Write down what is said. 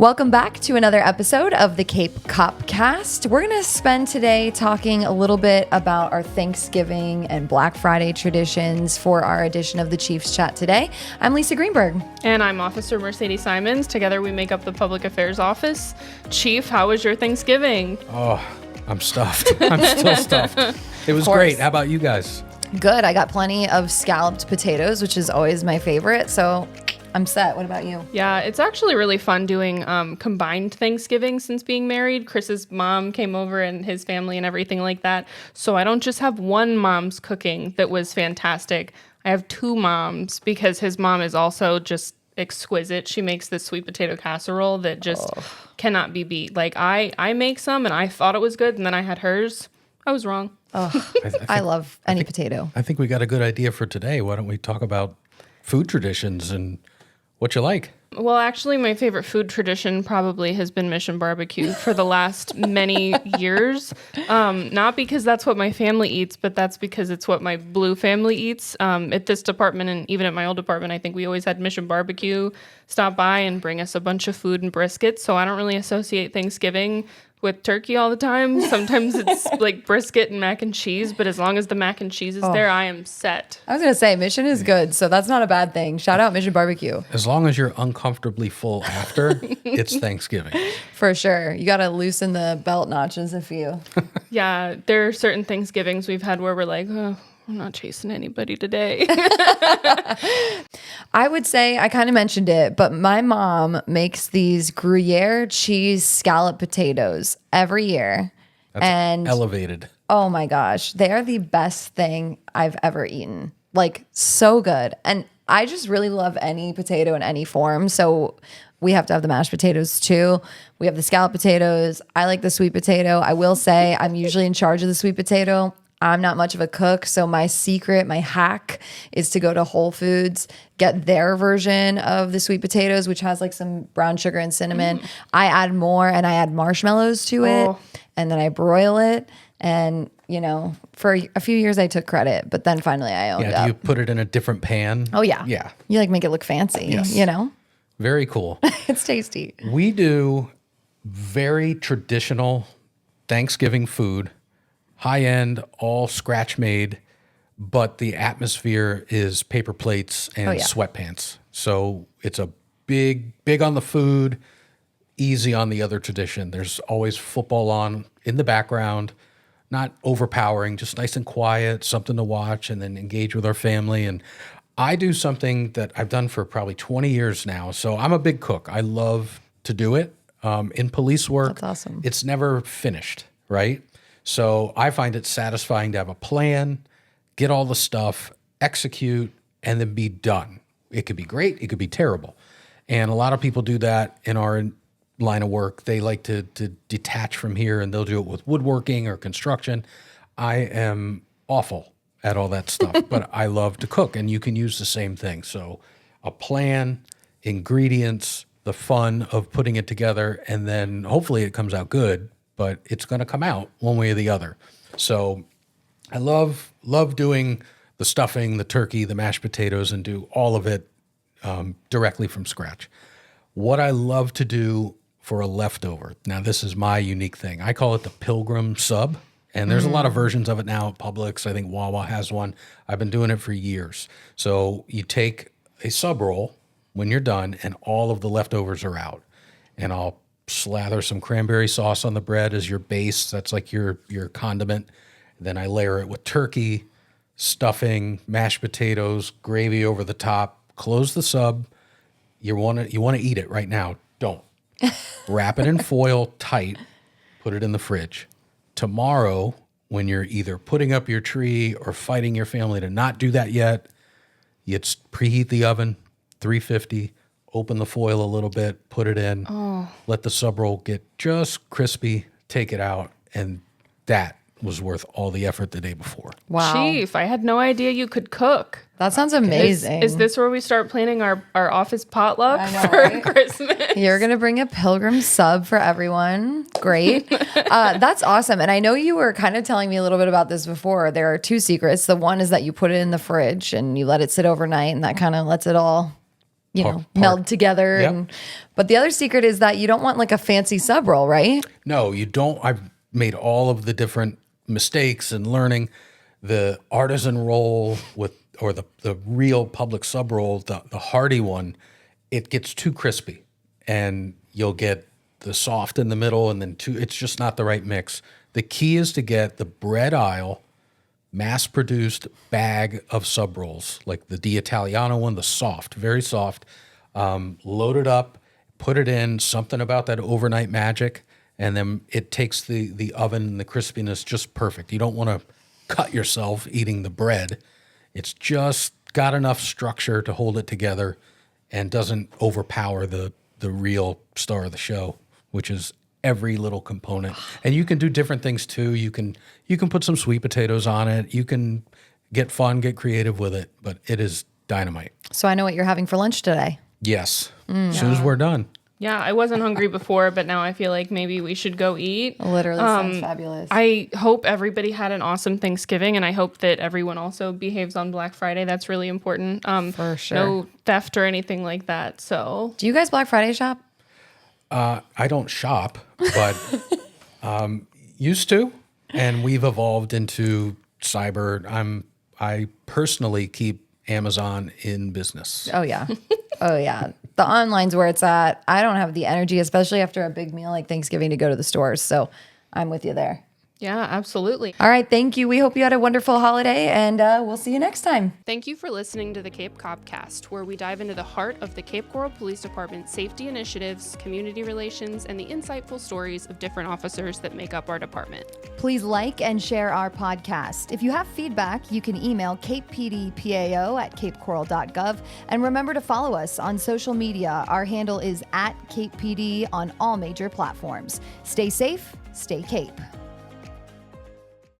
Welcome back to another episode of the Cape CopCast. We're going to spend today talking a little bit about our Thanksgiving and Black Friday traditions for our edition of the Chiefs Chat today. I'm Lisa Greenberg. And I'm Officer Mercedes Simonds. Together we make up the Public Affairs Office. Chief, how was your Thanksgiving? Oh, I'm stuffed. I'm still stuffed. It was great. How about you guys? Good. I got plenty of scalloped potatoes, which is always my favorite. So I'm set. What about you? Yeah, it's actually really fun doing combined Thanksgiving since being married. Chris's mom came over and his family and everything like that. So I don't just have one mom's cooking that was fantastic. I have two moms because his mom is also just exquisite. She makes this sweet potato casserole that just cannot be beat. Like I make some and I thought it was good and then I had hers. I was wrong. Oh, I love any potato. I think we got a good idea for today. Why don't we talk about food traditions and what you like? Well, actually, my favorite food tradition probably has been Mission Barbecue for the last many years. Not because that's what my family eats, but that's because it's what my blue family eats. At this department and even at my old department, I think we always had Mission Barbecue stop by and bring us a bunch of food and brisket. So I don't really associate Thanksgiving with turkey all the time. Sometimes it's like brisket and mac and cheese, but as long as the mac and cheese is there, I am set. I was going to say Mission is good, so that's not a bad thing. Shout out Mission Barbecue. As long as you're uncomfortably full after, it's Thanksgiving. For sure. You got to loosen the belt notches a few. Yeah, there are certain Thanksgivings we've had where we're like, oh, I'm not chasing anybody today. I would say, I kind of mentioned it, but my mom makes these gruyere cheese scallop potatoes every year. That's elevated. Oh my gosh, they are the best thing I've ever eaten. Like, so good. And I just really love any potato in any form. So we have to have the mashed potatoes too. We have the scallop potatoes. I like the sweet potato. I will say I'm usually in charge of the sweet potato. I'm not much of a cook, so my secret, my hack is to go to Whole Foods, get their version of the sweet potatoes, which has like some brown sugar and cinnamon. I add more and I add marshmallows to it, and then I broil it. And, you know, for a few years I took credit, but then finally I owned up. Do you put it in a different pan? Oh, yeah. Yeah. You like make it look fancy, you know? Very cool. It's tasty. We do very traditional Thanksgiving food. High-end, all scratch-made, but the atmosphere is paper plates and sweatpants. So it's a big on the food, easy on the other tradition. There's always football on in the background, not overpowering, just nice and quiet, something to watch, and then engage with our family. And I do something that I've done for probably 20 years now. So I'm a big cook. I love to do it. In police work, that's awesome. It's never finished, right? So I find it satisfying to have a plan, get all the stuff, execute, and then be done. It could be great. It could be terrible. And a lot of people do that in our line of work. They like to detach from here, and they'll do it with woodworking or construction. I am awful at all that stuff, but I love to cook, and you can use the same thing. So a plan, ingredients, the fun of putting it together, and then hopefully it comes out good. But it's going to come out one way or the other. So I love doing the stuffing, the turkey, the mashed potatoes, and do all of it directly from scratch. What I love to do for a leftover, now this is my unique thing. I call it the Pilgrim sub, and there's a lot of versions of it now at Publix. I think Wawa has one. I've been doing it for years. So you take a sub roll when you're done, and all of the leftovers are out. And I'll slather some cranberry sauce on the bread as your base. That's like your condiment. Then I layer it with turkey, stuffing, mashed potatoes, gravy over the top. Close the sub. You want to eat it right now. Don't. Wrap it in foil tight. Put it in the fridge. Tomorrow, when you're either putting up your tree or fighting your family to not do that yet, you preheat the oven, 350. Open the foil a little bit, put it in, let the sub roll get just crispy, take it out, and that was worth all the effort the day before. Wow. Chief, I had no idea you could cook. That sounds amazing. Is this where we start planning our office potluck for right? Christmas? You're going to bring a Pilgrim sub for everyone. Great. That's awesome. And I know you were kind of telling me a little bit about this before. There are two secrets. The one is that you put it in the fridge and you let it sit overnight, and that kind of lets it all meld together. Yep. But the other secret is that you don't want like a fancy sub roll, right? No, you don't. I've made all of the different mistakes and learning. The artisan roll or the real public sub roll, the hearty one, it gets too crispy, and you'll get the soft in the middle, and then it's just not the right mix. The key is to get the bread aisle mass-produced bag of sub rolls, like the D'Italiano one, the soft, very soft. Load it up, put it in, something about that overnight magic, and then it takes the oven and the crispiness just perfect. You don't want to cut yourself eating the bread. It's just got enough structure to hold it together and doesn't overpower the real star of the show, which is every little component. And you can do different things too. You can put some sweet potatoes on it. You can get fun, get creative with it, but it is dynamite. So I know what you're having for lunch today. Yes. As soon as we're done. Yeah, I wasn't hungry before, but now I feel like maybe we should go eat. Literally sounds fabulous. I hope everybody had an awesome Thanksgiving, and I hope that everyone also behaves on Black Friday. That's really important. For sure. No theft or anything like that. So, Do you guys Black Friday shop? I don't shop, but used to, and we've evolved into cyber. I personally keep Amazon in business. Oh yeah. Oh yeah. The online's where it's at. I don't have the energy, especially after a big meal like Thanksgiving, to go to the stores. So I'm with you there. yeah, absolutely. All right. Thank you. We hope you had a wonderful holiday, and we'll see you next time. Thank you for listening to the Cape CopCast, where we dive into the heart of the Cape Coral Police Department's safety initiatives, community relations, and the insightful stories of different officers that make up our department. Please like and share our podcast. If you have feedback, you can email capepdpao@capecoral.gov. And remember to follow us on social media. Our handle is @CapePD on all major platforms. Stay safe, stay Cape.